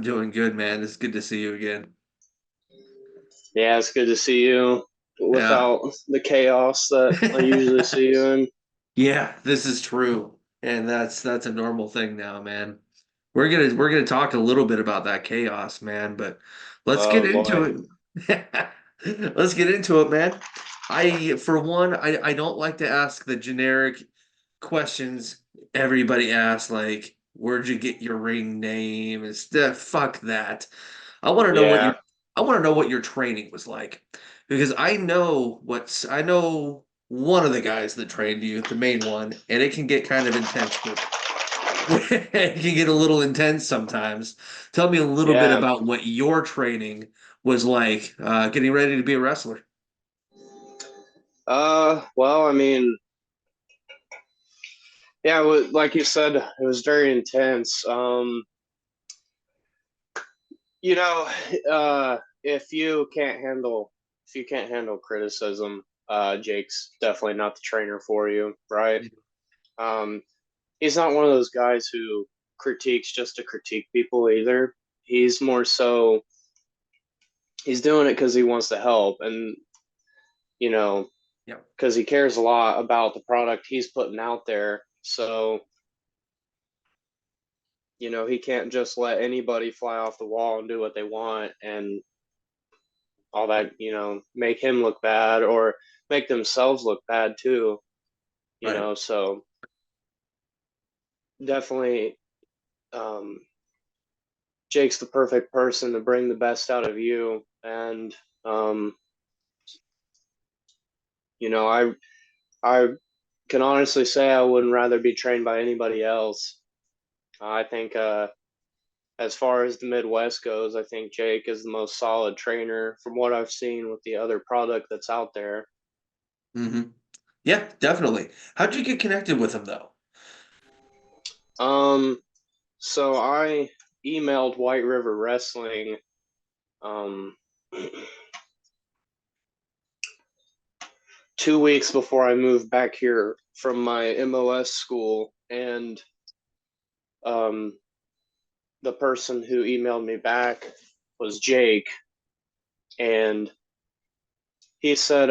I'm doing good, man. It's good to see you again. Yeah, it's good to see you Yeah. without the chaos that I usually see you in. Yeah, this is true. And that's a normal thing now, man. We're gonna talk a little bit about that chaos, man, but let's get Oh into boy. it. Let's get into it, man. For one, I don't like to ask the generic questions everybody asks, like, where'd you get your ring name and stuff. Fuck that. I want to know what your Yeah. I want to know what your training was like because I know one of the guys that trained you, the main one, and it can get kind of intense. It can get a little intense sometimes. Tell me a little bit Yeah. about what your training was like, getting ready to be a wrestler. Well, I mean, yeah, like you said, it was very intense. You know, if you can't handle criticism, Jake's definitely not the trainer for you, right? Um, he's not one of those guys who critiques just to critique people either. He's more so he's doing it because he wants to help and you know Yep. because he cares a lot about the product he's putting out there. So he can't just let anybody fly off the wall and do what they want and all that, make him look bad or make themselves look bad too. Right. So definitely, um Jake's the perfect person to bring the best out of you. And um I can honestly say I wouldn't rather be trained by anybody else. I think, as far as the Midwest goes, I think Jake is the most solid trainer from what I've seen with the other product that's out there. hmm Yeah, definitely. How'd you get connected with him though? Um, so I emailed White River Wrestling, um, 2 weeks before I moved back here from my MOS school, and um, the person who emailed me back was Jake, and he said,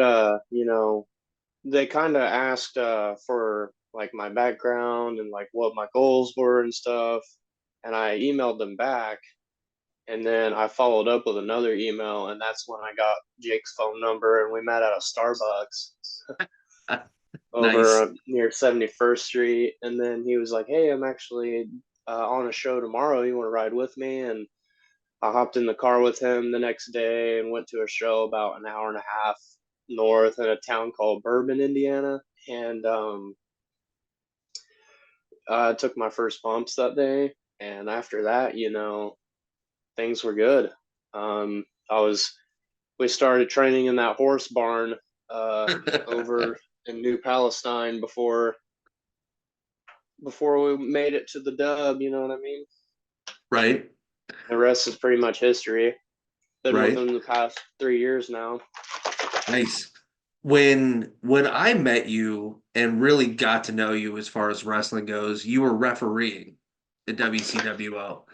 they kind of asked for like my background and like what my goals were and stuff, and I emailed them back, and then I followed up with another email, and that's when I got Jake's phone number, and we met at a Starbucks over Nice. near 71st Street, and then he was like, "Hey, I'm actually on a show tomorrow. You want to ride with me?" And I hopped in the car with him the next day and went to a show about an hour and a half north in a town called Bourbon, Indiana. And I took my first bumps that day. And after that, things were good. I was, we started training in that horse barn over in New Palestine before we made it to the dub. You know what I mean? Right. The rest is pretty much history. Been with Right. them the past 3 years now. Nice. When I met you and really got to know you as far as wrestling goes, you were refereeing at WCWO.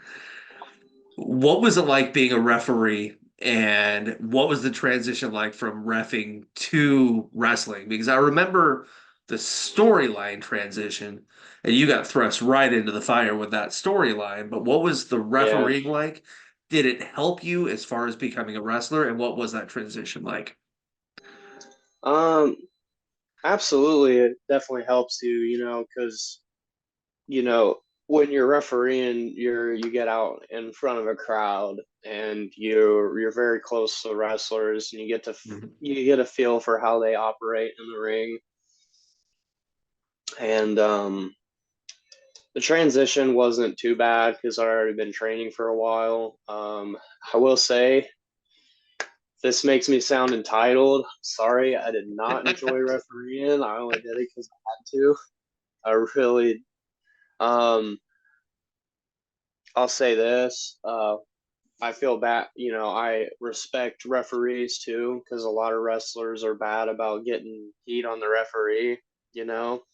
What was it like being a referee, and what was the transition like from reffing to wrestling? Because I remember the storyline transition, and you got thrust right into the fire with that storyline. But what was the Yeah. refereeing like? Did it help you as far as becoming a wrestler, and what was that transition like? Um, Absolutely. It definitely helps you, because, you know, when you're refereeing, you get out in front of a crowd and you're very close to the wrestlers and Mhm. you get a feel for how they operate in the ring. And the transition wasn't too bad because I'd already been training for a while. I will say this makes me sound entitled. Sorry, I did not enjoy refereeing. I only did it because I had to. I really, um, I'll say this. I feel bad. I respect referees too because a lot of wrestlers are bad about getting heat on the referee. You know,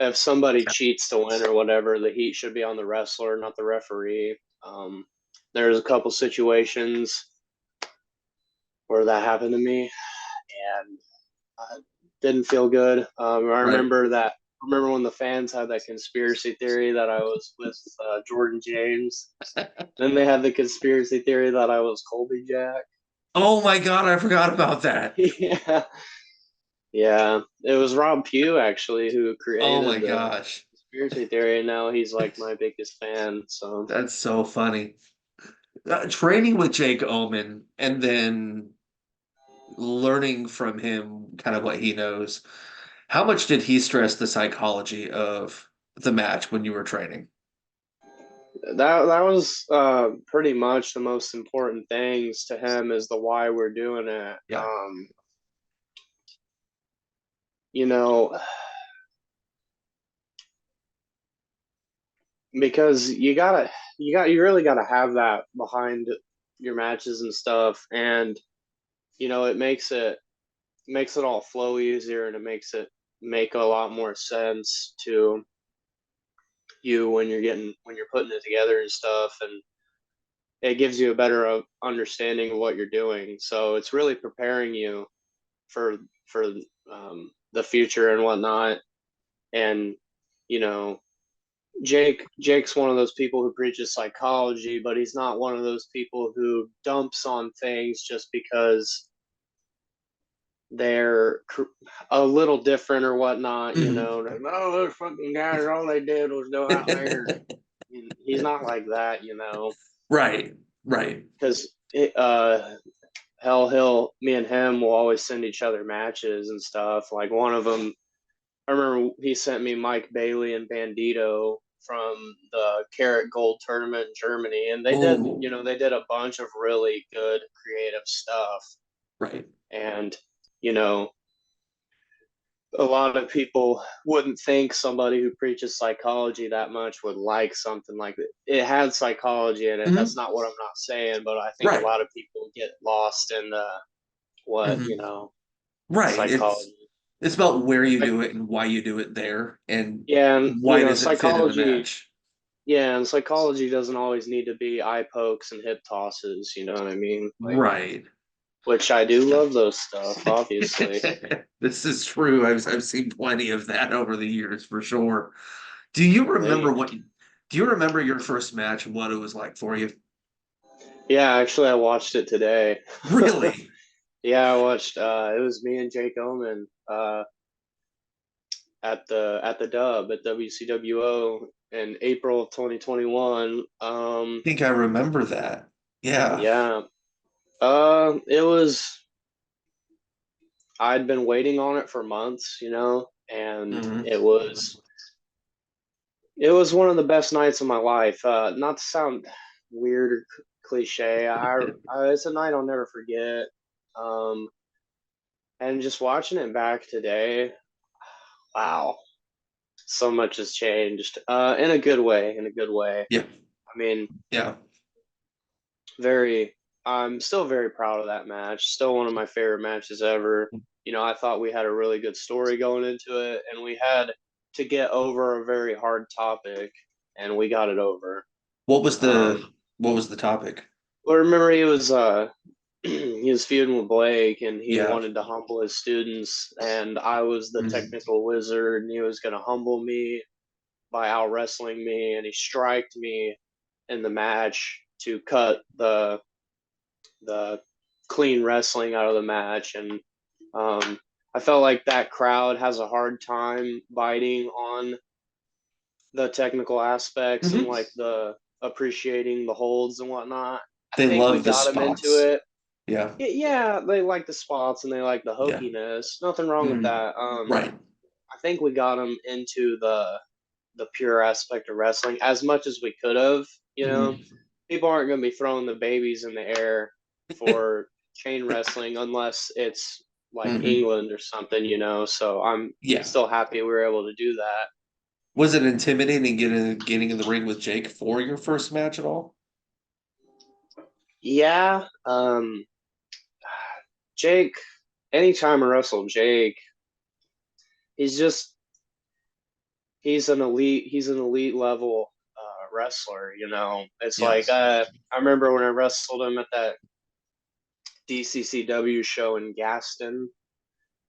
if somebody cheats to win or whatever, the heat should be on the wrestler, not the referee. there's a couple situations where that happened to me, and didn't feel good. I Right. remember that. Remember when the fans had that conspiracy theory that I was with Jordan James? Then they had the conspiracy theory that I was Colby Jack. Oh my God, I forgot about that. Yeah, yeah. It was Rob Pugh actually who Oh my created the gosh. conspiracy theory, and now he's like my biggest fan. So That's so funny. Training with Jake Oman and then learning from him kind of what he knows. How much did he stress the psychology of the match when you were training? that was pretty much the most important things to him is the why we're doing it. Yeah. You know, because you really gotta have that behind your matches and stuff, and it makes it all flow easier, and it makes it make a lot more sense to you when you're putting it together and stuff, and it gives you a better understanding of what you're doing. So it's really preparing you for the future and whatnot. And you know, Jake's one of those people who preaches psychology, but he's not one of those people who dumps on things just because they're a little different or whatnot. Mhm. Like, oh, those fucking guys, all they did was go out there. He's not like that, Right, right. because hell, me and him will always send each other matches and stuff. Like one of them, I remember he sent me Mike Bailey and Bandito from the Carrot Gold tournament in Germany, and Oh, they did a bunch of really good creative stuff. right. And you know, a lot of people wouldn't think somebody who preaches psychology that much would like something like that. It has psychology in it. That's Hmm. not what I'm not saying, but I think a Right. lot of people get lost in what Hmm. Right. It's psychology. it's about where you Like, do it and why you do it there and yeah, and why does it fit in the psychology. match. Yeah, and psychology doesn't always need to be eye pokes and hip tosses. You know what I mean? Like, Right. which I do love those stuff, obviously. This is true. I've seen plenty of that over the years for sure. Do you remember They, what do you remember your first match and what it was like for you? yeah, actually, I watched it today. Really? Yeah, I watched. It was me and Jake Oman at the Dub at WCWO in April of 2021. I think I remember that. Yeah. Yeah. It was. I'd been waiting on it for months, and Hmm. it was one of the best nights of my life. Not to sound weird or cliche, it's a night I'll never forget. Um, and just watching it back today, wow, so much has changed. In a good way, in a good way. Yeah. I mean, Yeah. very. I'm still very proud of that match. Still one of my favorite matches ever. I thought we had a really good story going into it, and we had to get over a very hard topic, and we got it over. What was the Um, what was the topic? well, remember he was he was feuding with Blake, and he Yeah. wanted to humble his students, and I was the Mhm. technical wizard, and he was going to humble me by out wrestling me, and he striked me in the match to cut the clean wrestling out of the match, and um, I felt like that crowd has a hard time biting on the technical aspects and Mhm. like the appreciating the holds and whatnot. I They think we love the got them into spots. it. Yeah. Yeah, they like the spots and they like the Yeah. hokiness. Nothing wrong with Mhm. that. Right. I think we got them into the pure aspect of wrestling as much as we could have. You know, Mhm. people aren't going to be throwing the babies in the air for chain wrestling unless it's like Mhm. England or something. So I'm Yeah. still happy we were able to do that. Was it intimidating getting in the ring with Jake for your first match at all? Yeah, Jake. Anytime I wrestle Jake, he's just he's an elite level wrestler. You know, it's like Yes. I remember when I wrestled him at that DCCW show in Gaston.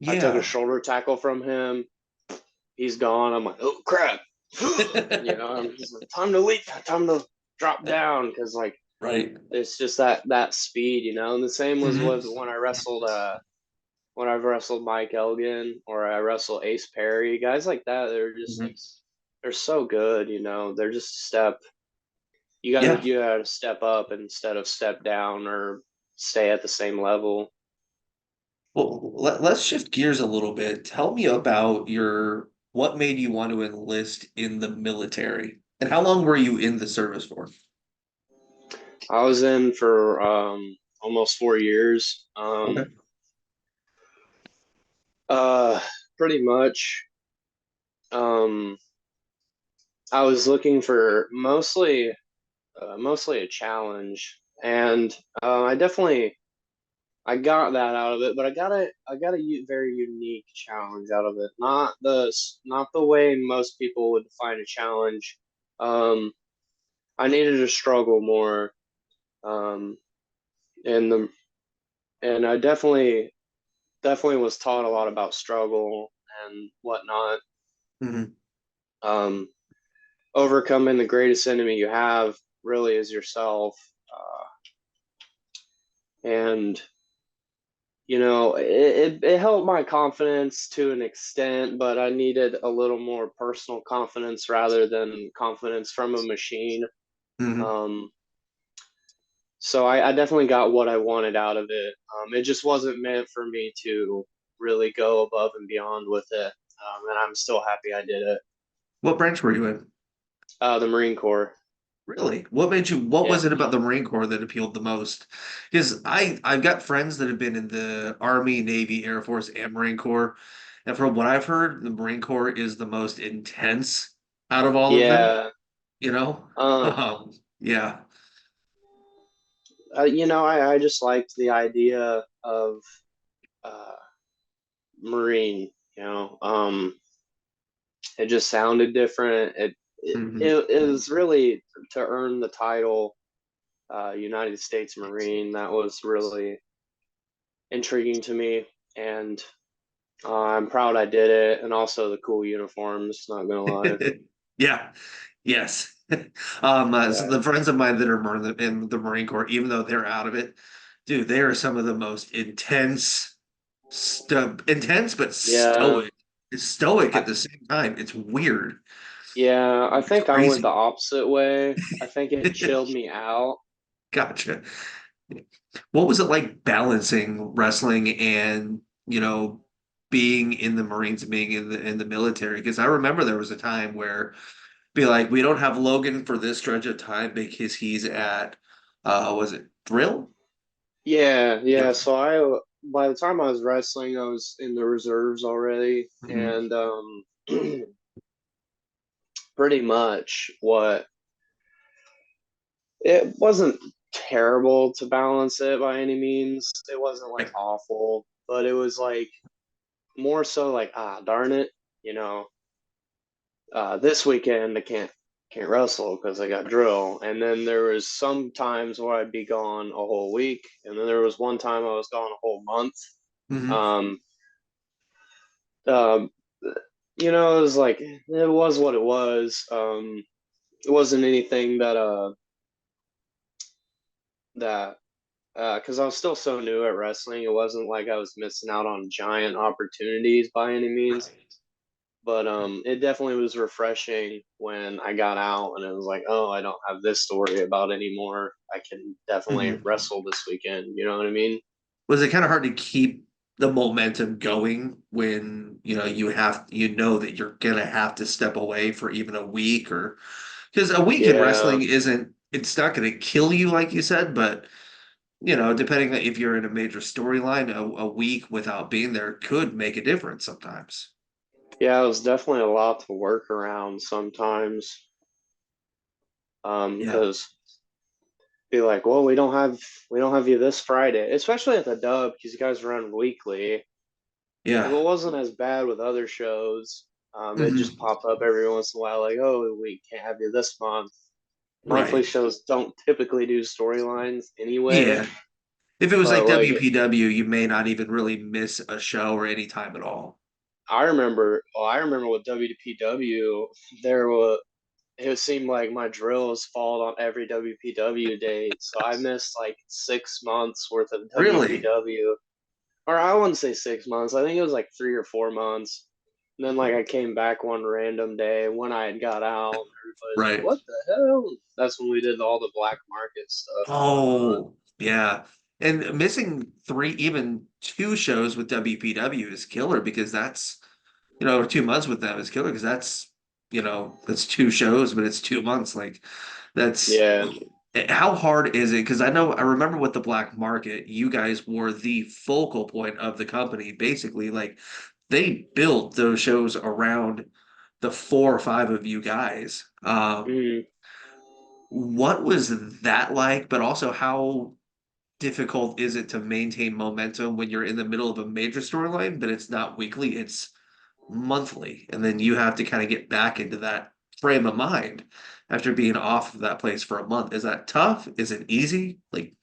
I took a Yeah. shoulder tackle from him. He's gone. I'm like, oh crap. You know, I'm just like, time to leap, time to drop down because like Right. it's just that speed, you know. And the same was Hmm. with when I wrestled Mike Elgin or I wrestled Ace Perry, guys like that. They're just like Hmm. they're so good, you know. They're just a step. Yeah. You gotta step up instead of step down or stay at the same level. Well, let's shift gears a little bit. Tell me about what made you want to enlist in the military, and how long were you in the service for? I was in for almost 4 years. Okay. Uh, Pretty much. Um, I was looking for mostly a challenge, and I got that out of it, but I got a very unique challenge out of it. Not the way most people would define a challenge. Um, I needed to struggle more, um, and the and I definitely was taught a lot about struggle and whatnot. Hmm. Um, Overcoming the greatest enemy you have really is yourself, and you know, it helped my confidence to an extent, but I needed a little more personal confidence rather than confidence from a machine. Hmm. Um, so I definitely got what I wanted out of it. It just wasn't meant for me to really go above and beyond with it. And I'm still happy I did it. What branch were you in? The Marine Corps. Really? What Yeah. was it about the Marine Corps that appealed the most? Because I've got friends that have been in the Army, Navy, Air Force, and Marine Corps. And from what I've heard, the Marine Corps is the most intense out of all of them, Yeah. you know? Uh, Yeah. you know, I just liked the idea of uh, Marine, you know. It just sounded different. Hmm. It was really to earn the title United States Marine. That was really intriguing to me, and I'm proud I did it. And also the cool uniforms. Not gonna lie. Yeah. Yes. So Yeah. the friends of mine that are in the Marine Corps, even though they're out of it, dude, they are some of the most intense but Yeah. stoic I, at the same time. It's weird. yeah. I It's think I went the crazy. opposite way. I think it chilled me out. Gotcha. What was it like balancing wrestling and, being in the Marines and being in the military? Because I remember there was a time where be like, we don't have Logan for this stretch of time because he's at was it Thrill? Yeah. Yeah. Yep. So I by the time I was wrestling, I was in the reserves already, Mhm. and pretty much what it wasn't terrible to balance it by any means. It wasn't like Yeah. awful, but it was like more so like darn it, you know, this weekend I can't wrestle because I got drill. And then there was some times where I'd be gone a whole week, and then there was one time I was gone a whole month. Hmm. Um, um, you know, it was like it was what it was. It wasn't anything that because I was still so new at wrestling. It wasn't like I was missing out on giant opportunities by any means, Right. but it definitely was refreshing when I got out and it was like, oh, I don't have this to worry about anymore. I can definitely Hmm. wrestle this weekend. You know what I mean? Was it kind of hard to keep the momentum going when you know that you're gonna have to step away for even a week, or because a week in Yeah, wrestling isn't it's not gonna kill you like you said, but depending on if you're in a major storyline, a week without being there could make a difference sometimes. yeah, it was definitely a lot to work around sometimes. Yeah. Because be like, well, we don't have you this Friday, especially at the Dub because you guys run weekly. If it Yeah. wasn't as bad with other shows, it just Hmm. pop up every once in a while, like, oh, we can't have you this month. monthly Right. shows don't typically do storylines anyway. Yeah. If it was But like like WPW, you may not even really miss a show or any time at all. I remember with WPW, there was it seemed like my drills followed on every WPW date, so I missed like 6 months worth of Really? WPW, or I wouldn't say 6 months. I think it was like 3 or 4 months. And then like I came back one random day when I had got out. Everybody's like, Right. "What the hell?" That's when we did all the black market stuff and whatnot. Oh, yeah. And missing three, even two shows with WPW is killer because that's, 2 months with them is killer because that's two shows, but it's 2 months. Like that's Yeah. how hard is it? Because I remember with the black market, you guys were the focal point of the company, basically. Like they built those shows around the four or five of you guys. Mm. What was that like? But also, how difficult is it to maintain momentum when you're in the middle of a major storyline, but it's not weekly, it's monthly. And then you have to kind of get back into that frame of mind after being off of that place for a month. Is that tough? Is it easy? Like,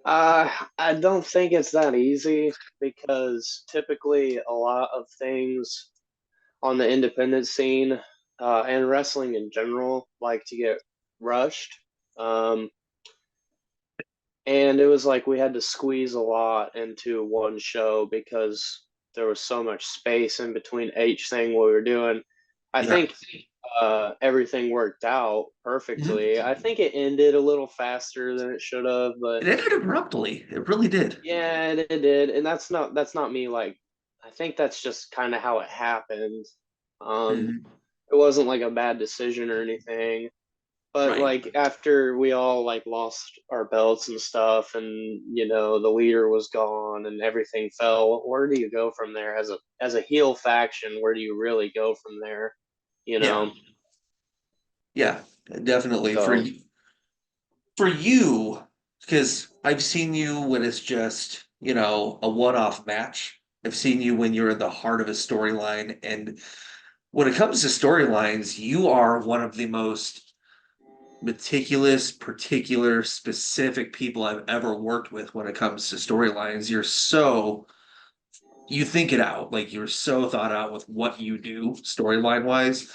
I don't think it's that easy because typically a lot of things on the independent scene and wrestling in general like to get rushed. Um, and it was like we had to squeeze a lot into one show because there was so much space in between each thing we were doing. I yeah. think everything worked out Mhm. perfectly. I think it ended a little faster than it should have, but It ended abruptly. It really did. yeah, it did. And that's not me like I think that's just kind of how it happened. Um, Mhm. it wasn't like a bad decision or anything. But Right. like after we all like lost our belts and stuff, and the leader was gone and everything fell, where do you go from there as a heel faction? Where do you really go from there? You Yeah. know. Yeah. Definitely. So For you, because I've seen you when it's just, a one-off match. I've seen you when you're in the heart of a storyline. And when it comes to storylines, you are one of the most meticulous, particular, specific people I've ever worked with when it comes to storylines. You think it out. Like you're so thought out with what you do storyline wise.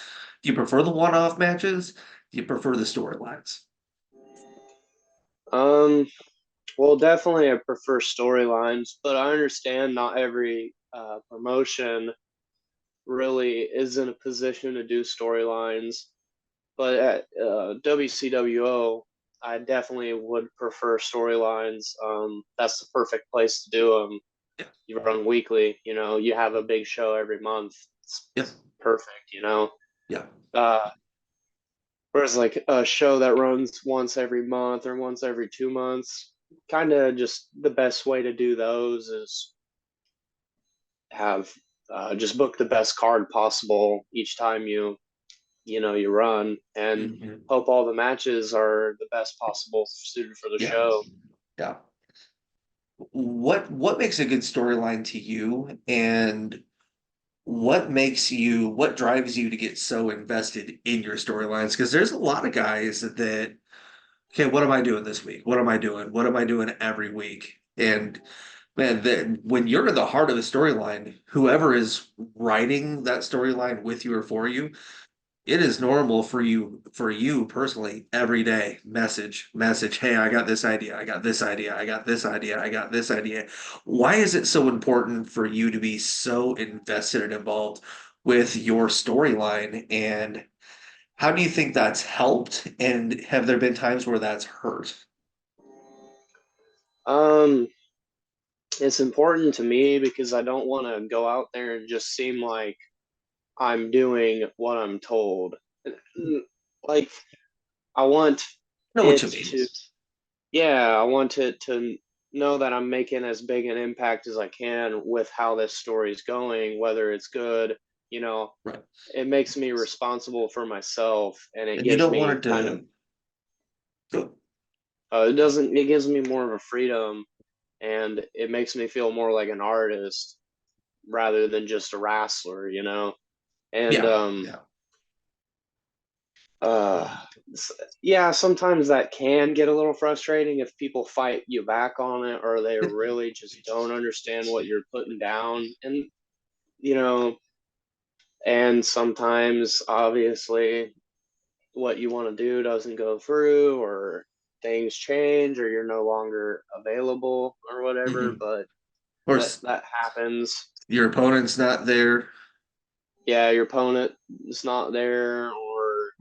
Do you prefer the one-off matches? Do you prefer the storylines? um, well, definitely I prefer storylines, but I understand not every promotion really is in a position to do storylines. But at WCWO, I definitely would prefer storylines. That's the perfect place to do them. Yeah. You run weekly, you have a big show every month. Yeah. It's perfect. Yeah. Uh, whereas like a show that runs once every month or once every 2 months, kind of just the best way to do those is have just book the best card possible each time you run and Mhm. hope all the matches are the best possible suited for the Yeah. show. Yeah. What makes a good storyline to you, and what drives you to get so invested in your storylines? Because there's a lot of guys that, okay, what am I doing this week? What am I doing? What am I doing every week? And man, that when you're in the heart of the storyline, whoever is writing that storyline with you or for you, it is normal for you personally every day message, hey, I got this idea, I got this idea, I got this idea, I got this idea. Why is it so important for you to be so invested and involved with your storyline, and how do you think that's helped, and have there been times where that's hurt? Um, it's important to me because I don't want to go out there and just seem like I'm doing what I'm told. Like I want I know what it you mean. to, yeah, I want it to know that I'm making as big an impact as I can with how this story is going, whether it's good, you know, Right. it makes me responsible for myself and it And you gives don't want me it kind of to go. it gives me more of a freedom and it makes me feel more like an artist rather than just a wrestler. And Yeah, yeah. Uh, yeah, sometimes that can get a little frustrating if people fight you back on it or they really just don't understand what you're putting down. And, you know, and sometimes obviously what you want to do doesn't go through or things change or you're no longer available or whatever, Mhm. but Or that happens. your opponent's not there. Yeah, your opponent is not there, or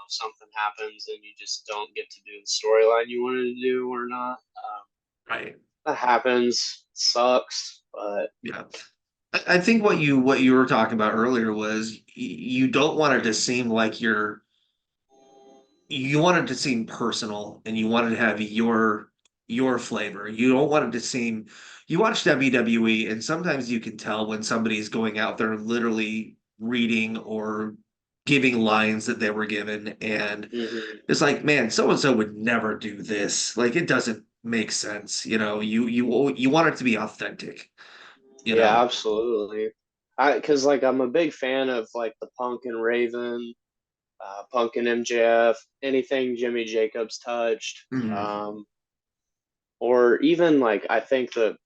something happens and you just don't get to do the storyline you wanted to do or not. Right. That happens. Sucks, but Yeah. I think what you were talking about earlier was you don't want it to seem like you want it to seem personal and you want it to have your flavor. You don't want it to seem you watch WWE and sometimes you can tell when somebody's going out there literally reading or giving lines that they were given and mhm. it's like, man, so and so would never do this. Like it doesn't make sense, you know. You want it to be authentic, you Yeah, know. absolutely. Because like I'm a big fan of like the Punk and Raven, Punk and MJF, anything Jimmy Jacobs touched, Mhm. um, or even like I think that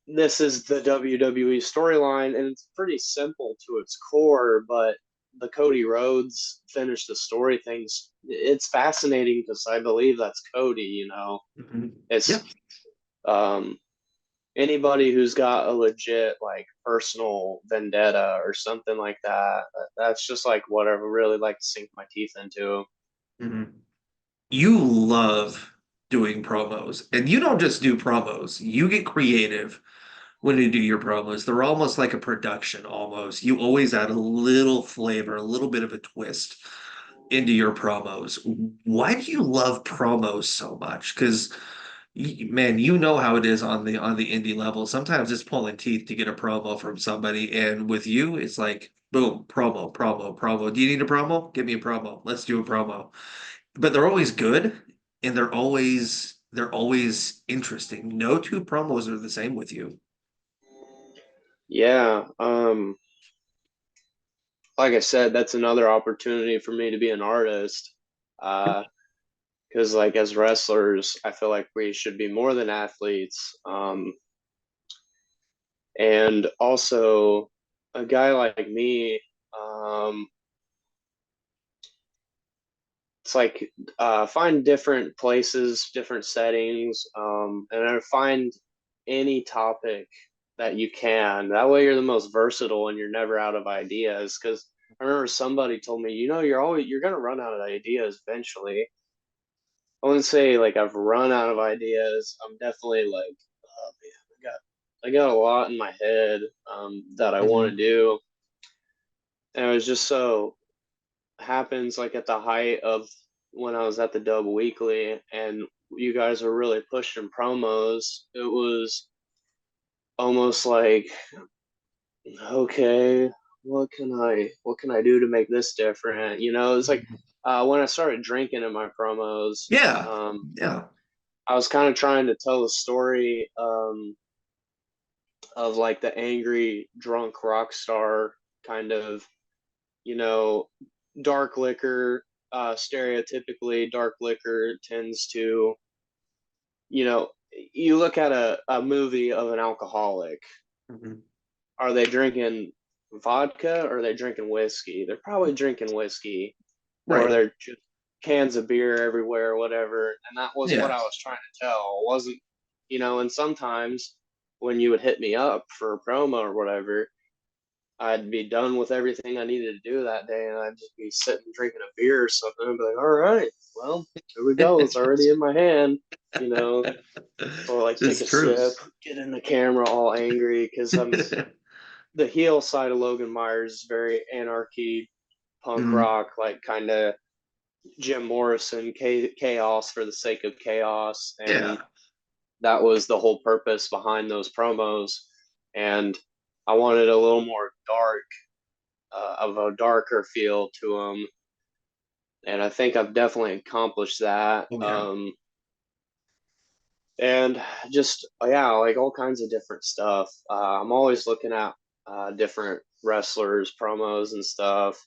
this is the WWE storyline, and it's pretty simple to its core, but the Cody Rhodes finish the story things, it's fascinating because I believe that's Cody, Mhm. Yeah. It's um anybody who's got a legit like personal vendetta or something like that, that's just like what I really like to sink my teeth into. Mhm. You love doing promos, and you don't just do promos. You get creative when you do your promos. They're almost like a production, almost. You always add a little flavor, a little bit of a twist into your promos. Why do you love promos so much? Because man, you know how it is on the indie level. Sometimes it's pulling teeth to get a promo from somebody, and with you, it's like boom, promo, promo, promo. Do you need a promo? Give me a promo. Let's do a promo. But they're always good, and they're always interesting. No two promos are the same with you. Yeah, like I said, that's another opportunity for me to be an artist. Because like as wrestlers, I feel like we should be more than athletes. And also a guy like me, um, it's like find different places, different settings, and I find any topic that you can. That way, you're the most versatile, and you're never out of ideas. Because I remember somebody told me, you're gonna run out of ideas eventually. I wouldn't say like I've run out of ideas. I'm definitely like, oh man, I got a lot in my head that I want to Mhm. do, and it was just so happens like at the height of when I was at the Dub Weekly and you guys were really pushing promos. It was almost like, okay, what can I do to make this different? It's like when I started drinking in my promos, Yeah, yeah, I was kind of trying to tell a story of like the angry drunk rock star kind of, you know, dark liquor. Stereotypically, dark liquor tends to, you know, you look at a movie of an alcoholic. Mhm. Are they drinking vodka or are they drinking whiskey? They're probably drinking whiskey, or Right. they're just cans of beer everywhere, or whatever. And that was what Yeah. I was trying to tell. It wasn't, and sometimes when you would hit me up for a promo or whatever, I'd be done with everything I needed to do that day, and I'd just be sitting drinking a beer or something. I'd be like, "All right, well, here we go. It's already in my hand," you know. So like take It's a true. sip, get in the camera all angry because I'm the heel side of Logan Myers is very anarchy, punk Mhm. rock, like kind of Jim Morrison, chaos for the sake of chaos, and Yeah. that was the whole purpose behind those promos. And I wanted a little more dark, of a darker feel to them, and I think I've definitely accomplished that. Oh yeah. And just yeah, like all kinds of different stuff. I'm always looking at different wrestlers promos and stuff,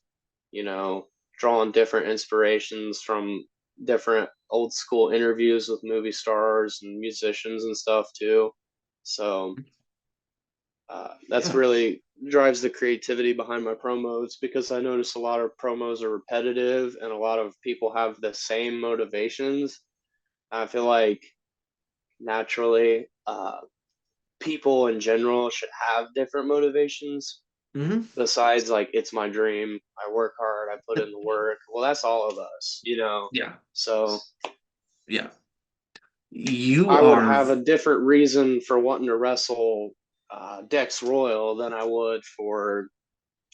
you know drawing different inspirations from different old school interviews with movie stars and musicians and stuff too. So that's Yeah. really drives the creativity behind my promos because I notice a lot of promos are repetitive and a lot of people have the same motivations. I feel like naturally, people in general should have different motivations Hmm. besides like it's my dream. I work hard, I put in the work. Well, that's all of us, you know. Yeah. So Yeah. You I would are have a different reason for wanting to wrestle Dex Royal than I would for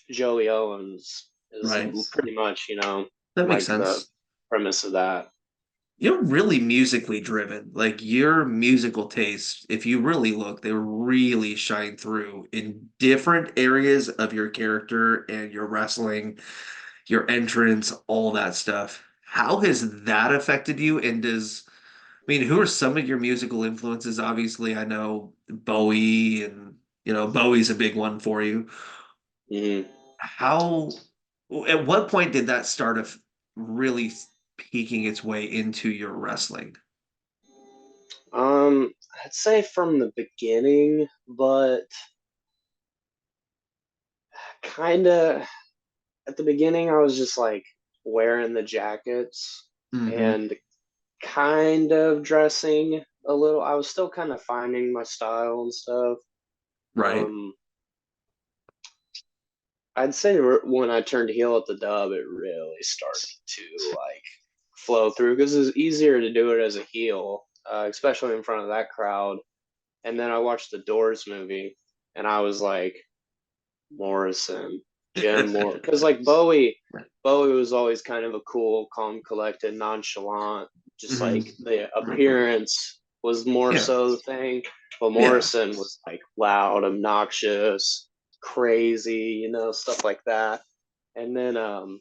Joey Owens. Is right. pretty much, That makes like the sense. premise of that. You're really musically driven. Like your musical tastes, if you really look, they really shine through in different areas of your character and your wrestling, your entrance, all that stuff. How has that affected you? And who are some of your musical influences? Obviously, I know Bowie and, Bowie's a big one for you. Mm-hmm. How, at what point did that start of really peeking its way into your wrestling? I'd say from the beginning, but kind of at the beginning, I was just like wearing the jackets Hmm. and kind of dressing a little. I was still kind of finding my style and stuff. Right. Um, I'd say when I turned heel at the dub, it really started to like flow through because it's easier to do it as a heel, especially in front of that crowd. And then I watched the Doors movie, and I was like, Morrison, Jim Moore, because like Bowie was always kind of a cool, calm, collected, nonchalant. Just Hmm. like the appearance was more Yeah. so the thing, but Yeah. Morrison was like loud, obnoxious, crazy, stuff like that. And then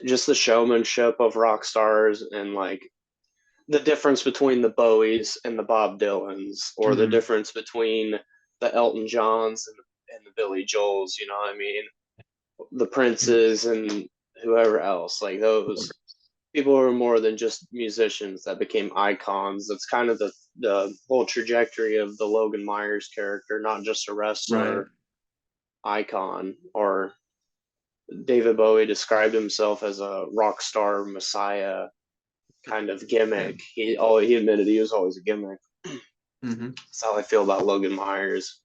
just the showmanship of rock stars and like the difference between the Bowies and the Bob Dylans, or the Hmm. difference between the Elton Johns and the Billy Joels, you know what I mean? The Princes and whoever else. Like those people who are more than just musicians that became icons. That's kind of the whole trajectory of the Logan Myers character, not just a Right. wrestler icon. Or David Bowie described himself as a rock star messiah kind of Yeah. gimmick. He admitted he was always a gimmick. Hmm. That's how I feel about Logan Myers.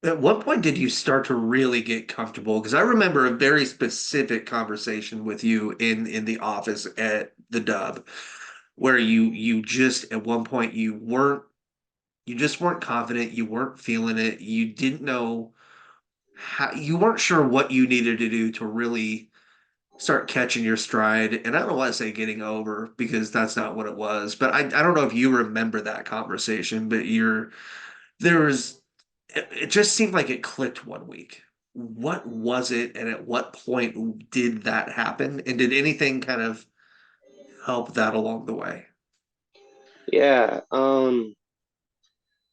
At what point did you start to really get comfortable? Because I remember a very specific conversation with you in the office at the Dub, where you just at one point you just weren't confident, you weren't feeling it, you didn't know how, you weren't sure what you needed to do to really start catching your stride. And I don't want to say getting over because that's not what it was, but I don't know if you remember that conversation, but there was, it just seemed like it clicked one week. What was it, and at what point did that happen? And did anything kind of help that along the way? Yeah,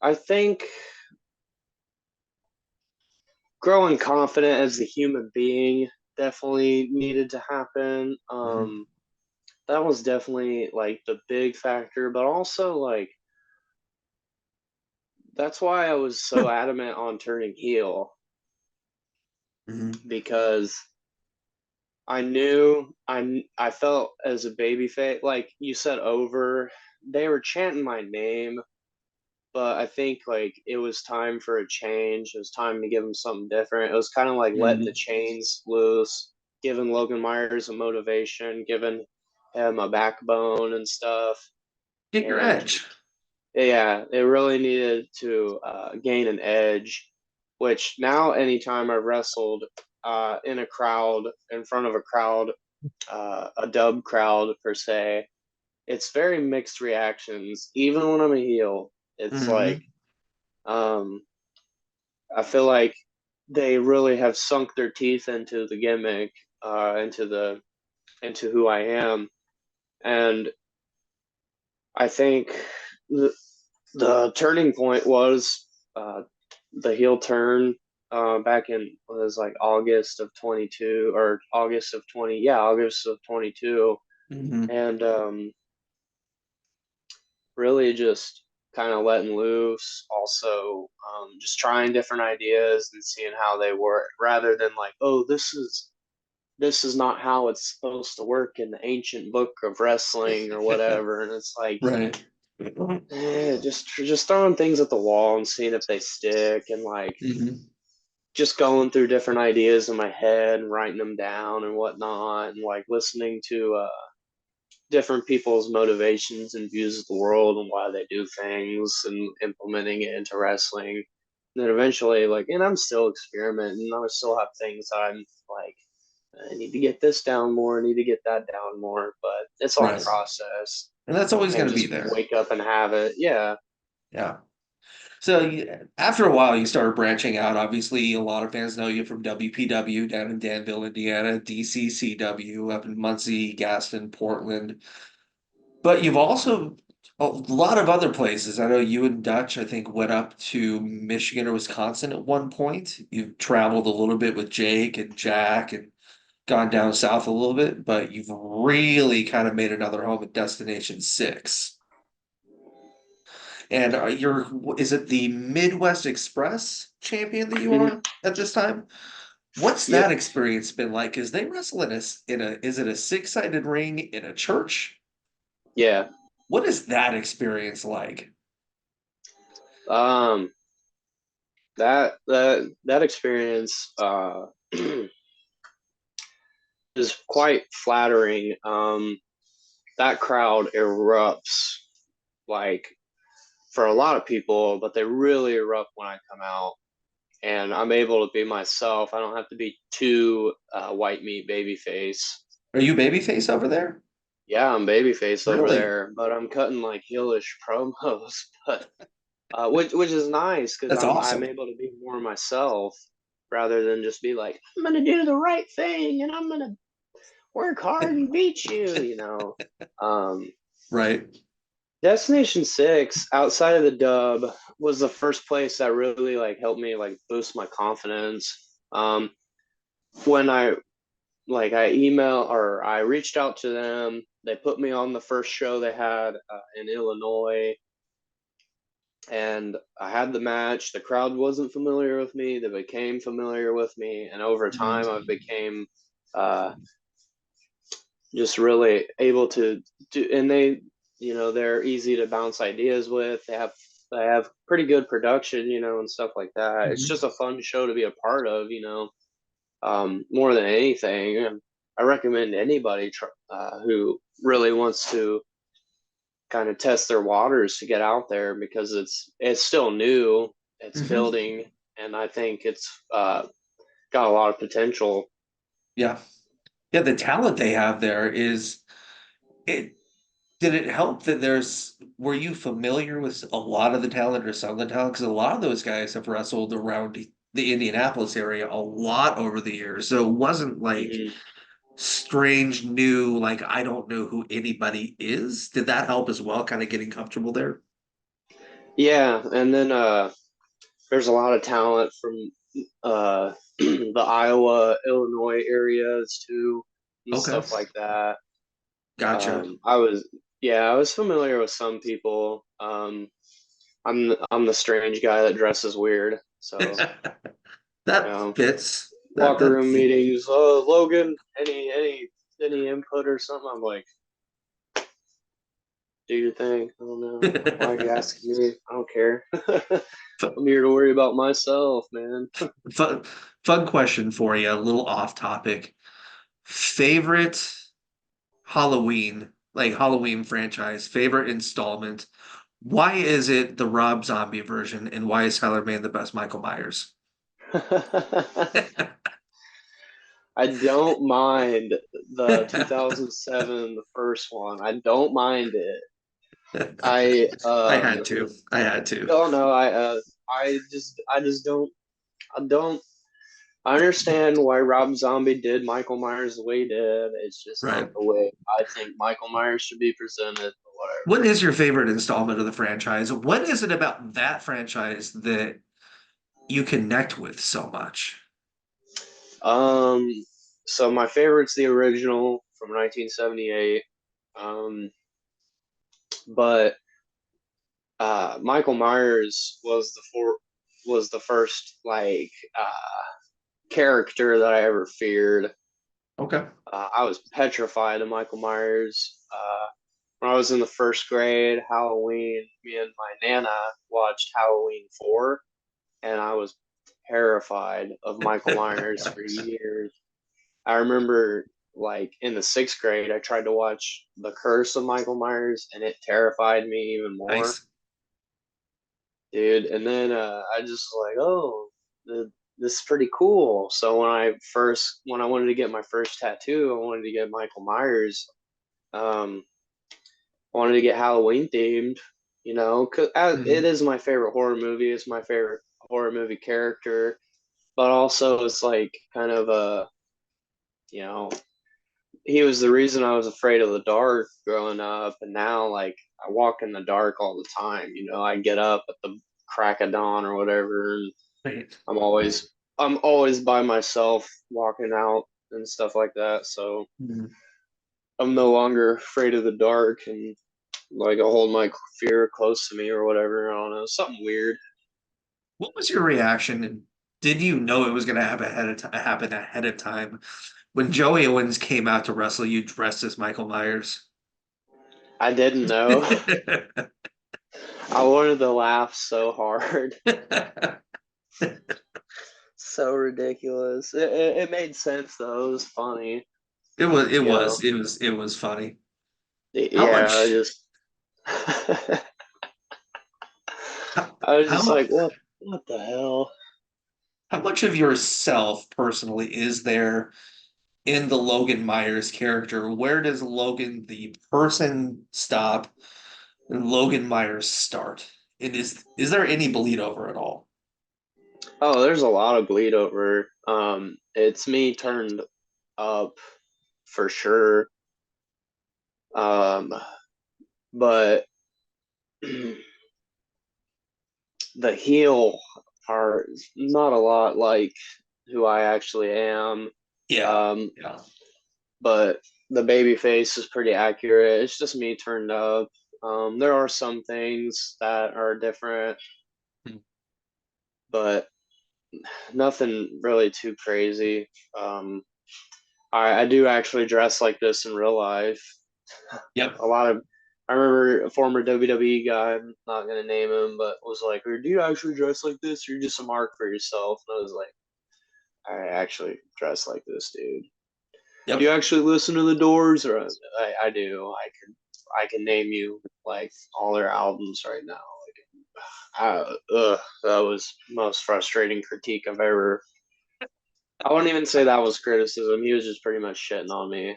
I think growing confident as a human being definitely needed to happen. Hmm. That was definitely like the big factor, but also like that's why I was so adamant on turning heel Hmm. because I felt as a baby face, like you said, over. They were chanting my name, but I think like it was time for a change. It was time to give him something different. It was kind of like letting the Hmm. chains loose, giving Logan Myers a motivation, giving him a backbone and stuff. Get your And edge. yeah, it really needed to gain an edge. Which now, anytime I wrestled in a crowd, in front of a crowd, a dub crowd per se, it's very mixed reactions. Even when I'm a heel, it's like Hmm. um, I feel like they really have sunk their teeth into the gimmick, into who I am, and I think the turning point was the heel turn. back in what was like August of 22 or August of 20, yeah, August of 22, Hmm. and really just kind of letting loose. Also, just trying different ideas and seeing how they work, rather than like, oh, this is not how it's supposed to work in the ancient book of wrestling or whatever. And it's like, Right. just throwing things at the wall and seeing if they stick, and like Hmm. just going through different ideas in my head and writing them down and whatnot, and like listening to different people's motivations and views of the world and why they do things and implementing it into wrestling. And then eventually, like, and I'm still experimenting. I still have things that I'm like, I need to get this down more, I need to get that down more, but it's all Right. process. And that's always going Can't to be just there. wake up and have it. Yeah. Yeah. So after a while, you started branching out. Obviously, a lot of fans know you from WPW down in Danville, Indiana, DCCW up in Muncie, Gaston, Portland. But you've also a lot of other places. I know you and Dutch, I think, went up to Michigan or Wisconsin at one point. You've traveled a little bit with Jake and Jack and gone down south a little bit, but you've really kind of made another home at Destination Six. And is it the Midwest Express champion that you Mhm. are at this time? What's that Yep. experience been like? Is they wrestle is it a six-sided ring in a church? Yeah. What is that experience like? Um, that experience is quite flattering. That crowd erupts like for a lot of people, but they really erupt when I come out. And I'm able to be myself. I don't have to be too white meat baby face. Are you babyface over there? Yeah, I'm babyface over Really? there, but I'm cutting like heelish promos, but which is nice because That's I'm awesome. able to be more myself rather than just be like, I'm gonna do the right thing and I'm gonna work hard and beat you, you know. Um, Right. Destination Six, outside of the dub, was the first place that really like helped me like boost my confidence. When I email or I reached out to them, they put me on the first show they had in Illinois, and I had the match. The crowd wasn't familiar with me; they became familiar with me, and over time, I Mhm. became uh, just really able to do. And they're easy to bounce ideas with. They have pretty good production, and stuff like that. It's Mhm. just a fun show to be a part of, more than anything. And I recommend anybody who really wants to kind of test their waters to get out there, because it's still new, it's Mhm. building, and I think it's got a lot of potential. Yeah. Yeah, the talent they have there is it did it help that were you familiar with a lot of the talent or some of the talent? Because a lot of those guys have wrestled around the Indianapolis area a lot over the years. So it wasn't like Mhm. strange new, like I don't know who anybody is. Did that help as well, kind of getting comfortable there? Yeah, and then there's a lot of talent from the Iowa, Illinois areas too, and Okay. stuff like that. Gotcha. I was familiar with some people. I'm the strange guy that dresses weird, so you That know, fits. locker That room meetings. Oh, Logan, any input or something? I'm like, do your thing. I don't know. Why are you asking me? I don't care. I'm here to worry about myself, man. fun, fun question for you, a little off topic. Favorite Halloween franchise, favorite installment. Why is it the Rob Zombie version, and why is Tyler Mane the best Michael Myers? I don't mind the 2007, the first one. I don't mind it. I I had to. I had to. don't know. I just don't. I understand why Rob Zombie did Michael Myers the way he did. It's just not Right. the way I think Michael Myers should be presented, or whatever. What is your favorite installment of the franchise? What is it about that franchise that you connect with so much. Um, so my favorite's the original from 1978. Um, but Michael Myers was the first character that I ever feared. Okay. I was petrified of Michael Myers. When I was in the first grade, Halloween, me and my nana watched Halloween 4, and I was terrified of Michael Myers for years. I remember, like, in the sixth grade, I tried to watch The Curse of Michael Myers, and it terrified me even more, Nice. dude. And then I just like, oh, this is pretty cool. So when I wanted to get my first tattoo, I wanted to get Michael Myers. Um, I wanted to get Halloween themed, you know, because it Mhm. is my favorite horror movie. It's my favorite horror movie character, but also it's like kind of a, you know, he was the reason I was afraid of the dark growing up, and now like I walk in the dark all the time. You know, I get up at the crack of dawn or whatever, and Right. I'm always I'm always by myself walking out and stuff like that. So Mhm. I'm no longer afraid of the dark, and like I hold my fear close to me or whatever. I don't know, something weird. What was your reaction? And did you know it was going to happen ahead of time when Joey Owens came out to wrestle you dressed as Michael Myers? I didn't know. I wanted to laugh so hard. So ridiculous. It made sense though. It was funny. It was, it You know. was, it was, it was funny. How Yeah, I much, just how, I was how just much, like, what the hell? how much of yourself personally is there in the Logan Myers character? Where does Logan, the person, stop and Logan Myers start? And is there any bleed over at all? Oh, there's a lot of bleed over. It's me turned up for sure. Um, but the heel part is not a lot like who I actually am. Yeah, Um, yeah. but the baby face is pretty accurate. It's just me turned up. There are some things that are different, Hmm. but nothing really too crazy. Um, I do actually dress like this in real life. Yep. A lot of I remember a former WWE guy, I'm not gonna name him, but was like, "Do you actually dress like this? Or you're just a mark for yourself." And I was like, "I actually dress like this, dude. Do you Yep. actually listen to the Doors?" Or I do. I can name you like all their albums right now. That was the most frustrating critique I've ever. I wouldn't even say that was criticism. He was just pretty much shitting on me.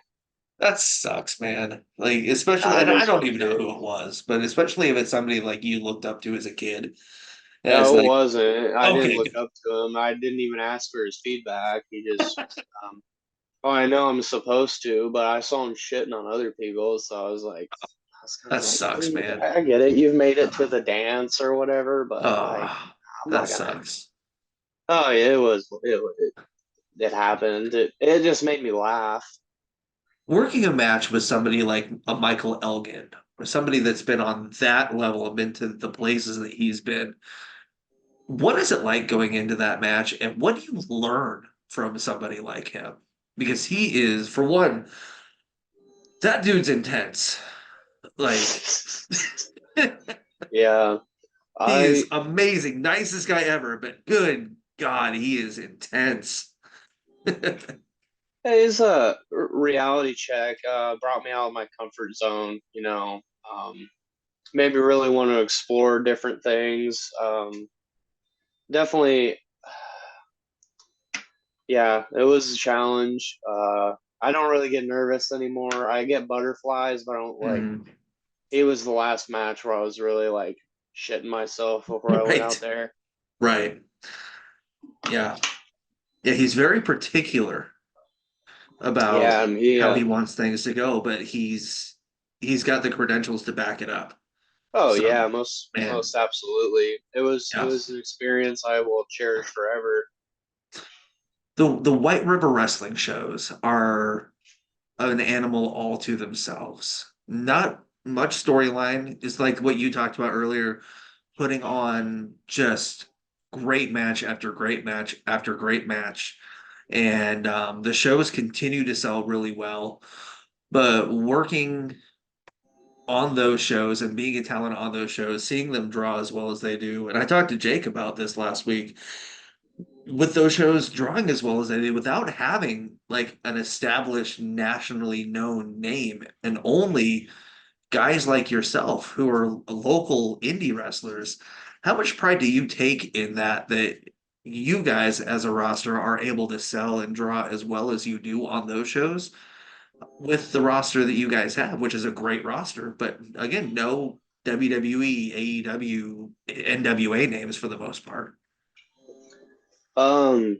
That sucks, man. Like, especially, It and I makes don't me even know who too. it was, but especially if it's somebody like you looked up to as a kid. And it's No, it like, wasn't. I didn't okay, look good. up to him. I didn't even ask for his feedback. He just, um, oh, I know I'm supposed to, but I saw him shitting on other people, so I was kind That of like, sucks, dude, man. I get it. You've made it to Uh, the dance or whatever, but like, I'm that not gonna. sucks. Oh yeah, it happened. It just made me laugh. Working a match with somebody like a Michael Elgin, or somebody that's been on that level and been to the places that he's been, what is it like going into that match, and what do you learn from somebody like him? Because he is, for one, that dude's intense. Like, Yeah, he is I amazing, nicest guy ever, but good God, he is intense. his reality check brought me out of my comfort zone. Maybe really want to explore different things. Definitely, yeah, it was a challenge. I don't really get nervous anymore. I get butterflies, but I don't like. Mm, It was the last match where I was really like shitting myself before I went out right, there. right. Yeah. Yeah, he's very particular Yeah, about and he how he wants things to go, but he's got the credentials to back it up. Oh So, yeah, man, most absolutely. It yeah. was an experience I will cherish forever. The White River Wrestling shows are an animal all to themselves. Not much storyline. It's like what you talked about earlier, putting on just great match after great match after great match. And the shows continue to sell really well. But working on those shows and being a talent on those shows, seeing them draw as well as they do. And I talked to Jake about this last week. With those shows drawing as well as they did, without having like an established nationally known name, and only guys like yourself who are local indie wrestlers, how much pride do you take in that you guys as a roster are able to sell and draw as well as you do on those shows with the roster that you guys have, which is a great roster, but again, no WWE, AEW, NWA names for the most part. Um,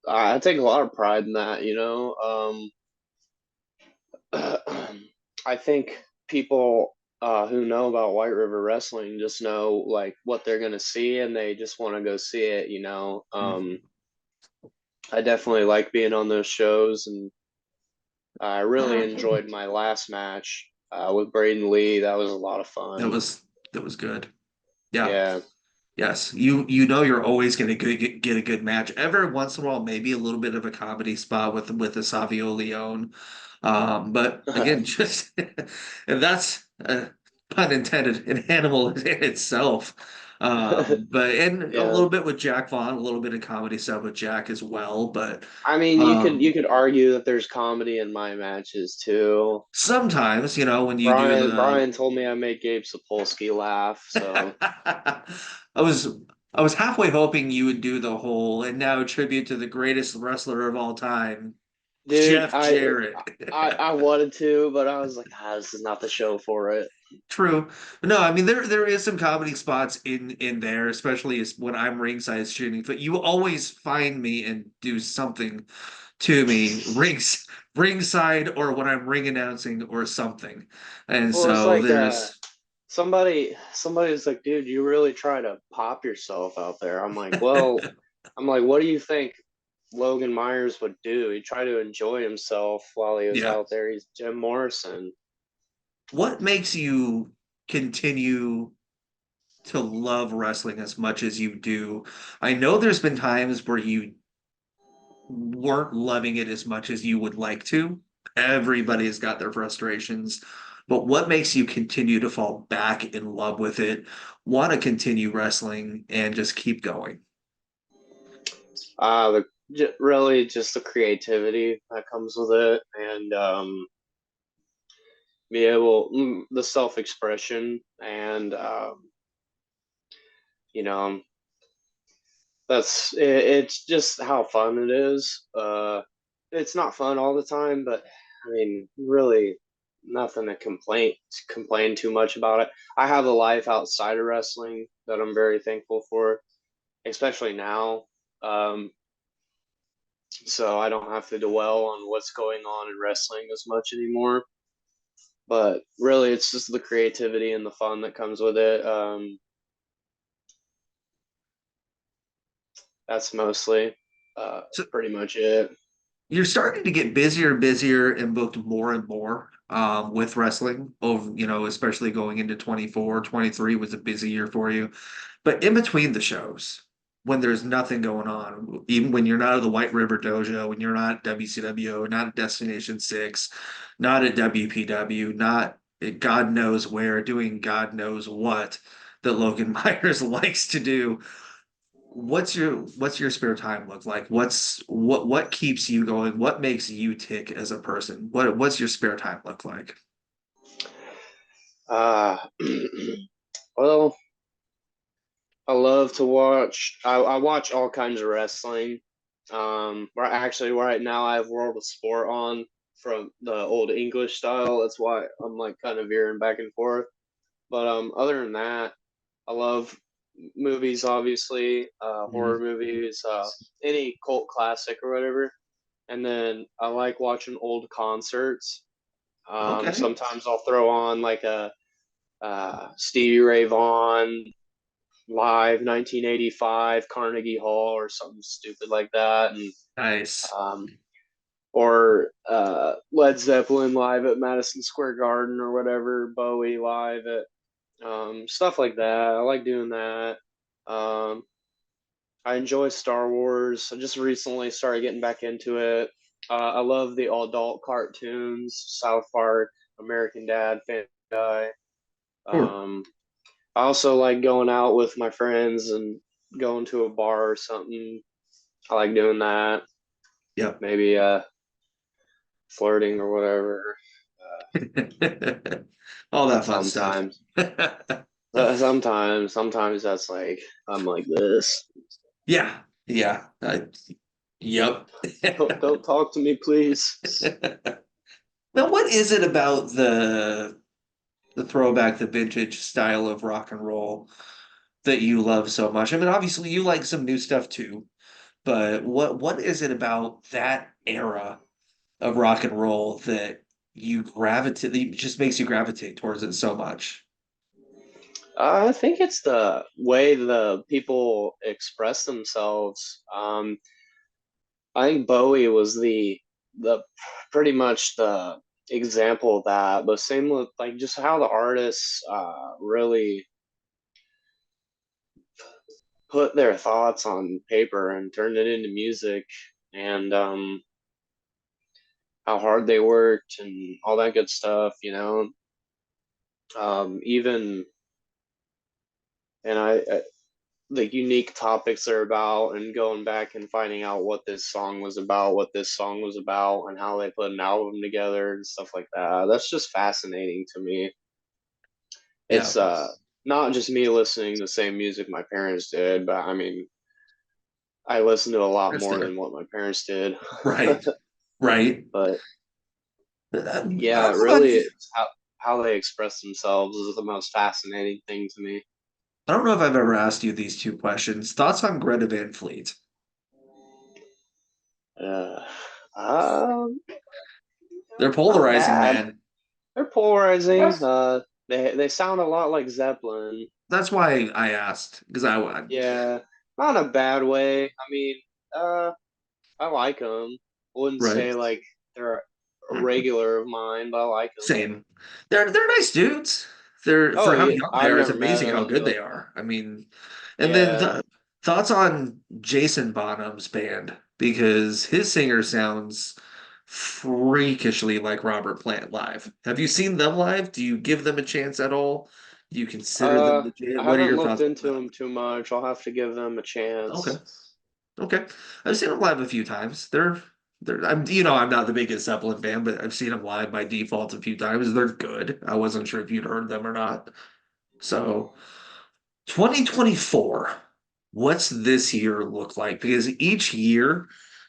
I take a lot of pride in that, you know. I think people who know about White River Wrestling just know like what they're gonna see, and they just want to go see it. You know, Mhm. I definitely like being on those shows, and I really enjoyed my last match with Braden Lee. That was a lot of That fun. was that was good. Yeah. Yeah. Yes, you know you're always going to get a good match. Every once in a while, maybe a little bit of a comedy spot with the Savio Leone, but again, just and that's pun intended, an animal in itself. But and a Yeah. little bit with Jack Vaughn, a little bit of comedy stuff with Jack as well. But I mean, you um, could argue that there's comedy in my matches too. sometimes, when you do the Brian told me I made Gabe Sapolsky laugh, so I was I was halfway hoping you would do the whole and now tribute to the greatest wrestler of all time, dude, Jeff Jarrett. I wanted to, but I was like, this is not the show for it. True. But no, I mean there is some comedy spots in there, especially as when I'm ringside shooting. But you always find me and do something to me ringside or when I'm ring announcing or something. And Well, it's so like there's somebody was like, dude, you really try to pop yourself out there. I'm like, well, I'm like, what do you think Logan Myers would do? He'd try to enjoy himself while he was yeah. out there. He's Jim Morrison. What makes you continue to love wrestling as much as you do? I know there's been times where you weren't loving it as much as you would like to. Everybody's got their frustrations, but what makes you continue to fall back in love with it, want to continue wrestling, and just keep going? Really just the creativity that comes with it, and be able the self expression, and you know, it's just how fun it is. It's not fun all the time, but I mean, really, nothing to complain too much about it. I have a life outside of wrestling that I'm very thankful for, especially now. Um, so I don't have to dwell on what's going on in wrestling as much anymore. But really, it's just the creativity and the fun that comes with it. That's mostly uh, So pretty much it. you're starting to get busier and busier and booked more and more with wrestling over, especially going into 24, 23 was a busy year for you. But in between the shows, when there's nothing going on, even when you're not at the White River Dojo, when you're not at WCW, not at Destination Six, not at WPW, not at God knows where, doing God knows what that Logan Myers likes to do. What's your spare time look like? What keeps you going? What makes you tick as a person? What's your spare time look like? Uh, well, I love to watch. I watch all kinds of wrestling. Actually right now I have World of Sport on from the old English style. That's why I'm like kind of veering back and forth. But other than that, I love movies, obviously, horror Mhm. movies, any cult classic or whatever. And then I like watching old concerts. Okay. Sometimes I'll throw on like Stevie Ray Vaughan live 1985 Carnegie Hall or something stupid like that, and Nice. um, or Led Zeppelin live at Madison Square Garden or whatever, Bowie live at stuff like that. I like doing that. Um, I enjoy Star Wars. I just recently started getting back into it. I love the adult cartoons, South Park, American Dad, Family Guy. Sure. Um, I also like going out with my friends and going to a bar or something. I like doing that. Yep. Maybe flirting or whatever. All that fun stuff. Sometimes, sometimes that's like I'm like this. Yeah. Yeah. Yep. Don't talk to me, please. Now, what is it about the throwback, the vintage style of rock and roll that you love so much? I mean, obviously you like some new stuff too, but what is it about that era of rock and roll that that just makes you gravitate towards it so much? I think it's the way the people express themselves. I think Bowie was the pretty much the example of that. But same with like just how the artists really put their thoughts on paper and turned it into music, and how hard they worked and all that good stuff. Even and I the unique topics they're about and going back and finding out what this song was about, what this song was about, and how they put an album together and stuff like that. That's just fascinating to me. Yeah, It's not just me listening to the same music my parents did, but I mean, I listen to a lot that's more fair. than what my parents did. Right. Right. But I don't yeah, know about really, you. it's how they express themselves is the most fascinating thing to me. I don't know if I've ever asked you these two questions. Thoughts on Greta Van Fleet? Uh, um, They're Not polarizing, bad. man. They're polarizing. They sound a lot like Zeppelin. That's why I asked because Yeah, not in a bad way. I mean, uh, I like them. Wouldn't right. say like they're a regular of mine, but I like them. Same. They're nice dudes. They're Oh for how yeah, young they I've are. It's never met amazing how them, good but they are. I mean, and then yeah. thoughts on Jason Bonham's band because his singer sounds freakishly like Robert Plant live. Have you seen them live? Do you give them a chance at all? Do you consider them legit? I What are haven't your looked thoughts on into that? them too much. I'll have to give them a Okay. chance. Okay. I've seen them live a few times. They're I'm not the biggest Zeppelin fan, but I've seen them live by default a few times. They're good. I wasn't sure if you'd heard them or not. So 2024, what's this year look like? Because each year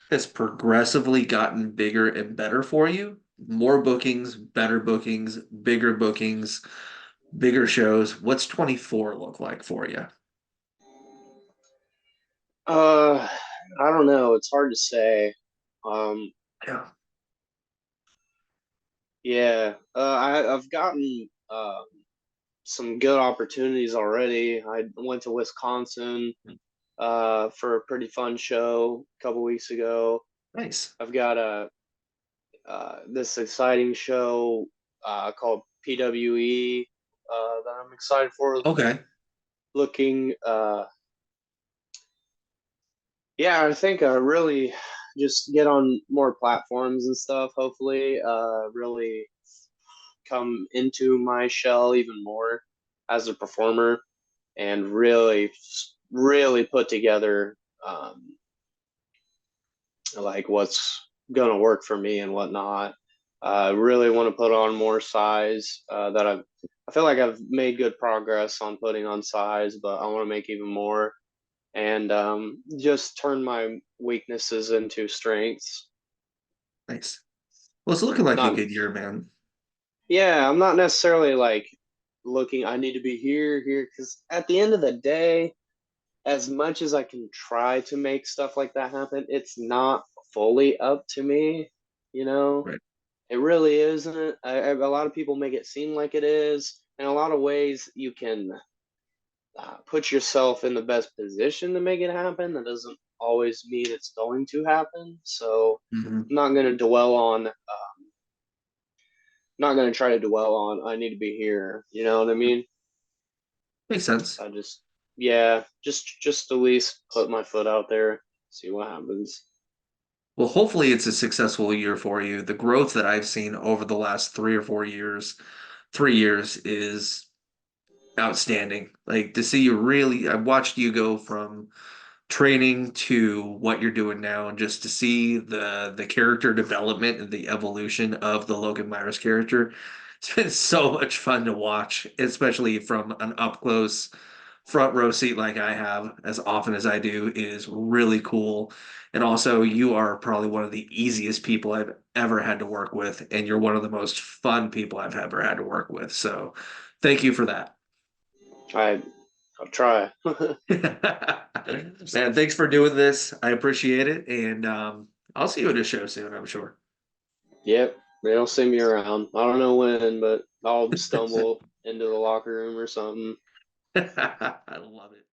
has progressively gotten bigger and better for you. More bookings, bigger bookings, bigger shows. What's 24 look like for you? Uh, I don't know. It's hard to say. Um, Yeah. yeah. I've gotten some good opportunities already. I went to Wisconsin for a pretty fun show a couple weeks ago. Nice. I've got a this exciting show called PWE that I'm excited for. Okay. Looking, yeah, I think really just get on more platforms and stuff. Hopefully, really come into my shell even more as a performer and really put together um, like what's gonna work for me and whatnot. I really want to put on more size. I feel like I've made good progress on putting on size, but I want to make even more and just turn my weaknesses into strengths. Nice. Well, it's looking like a Not, good year, man. yeah, I'm not necessarily like looking. I need to be here, because at the end of the day, as much as I can try to make stuff like that happen, it's not fully up to me, you know? Right. It really isn't. A lot of people make it seem like it is. in a lot of ways, you can put yourself in the best position to make it happen. That doesn't always mean it's going to happen. So Mhm. I'm not going to dwell on. Not going to try to dwell on. I need to be here. You know what I mean? Makes sense. I just, yeah, just at least put my foot out there, see what happens. Well, hopefully it's a successful year for you. The growth that I've seen over the last 3 or 4 years, 3 years is outstanding. Like to see you really, I've watched you go from training to what you're doing now, and just to see the character development and the evolution of the Logan Myers character. It's been so much fun to watch, especially from an up close front row seat like I have as often as I do. It is really cool. And also, you are probably one of the easiest people I've ever had to work with, and you're one of the most fun people I've ever had to work with. So, thank you for that. I, I'll try. Man, thanks for doing this. I appreciate it. And I'll see you at a show soon, I'm sure. Yep, they'll see me around. I don't know when, but I'll stumble into the locker room or something. I love it.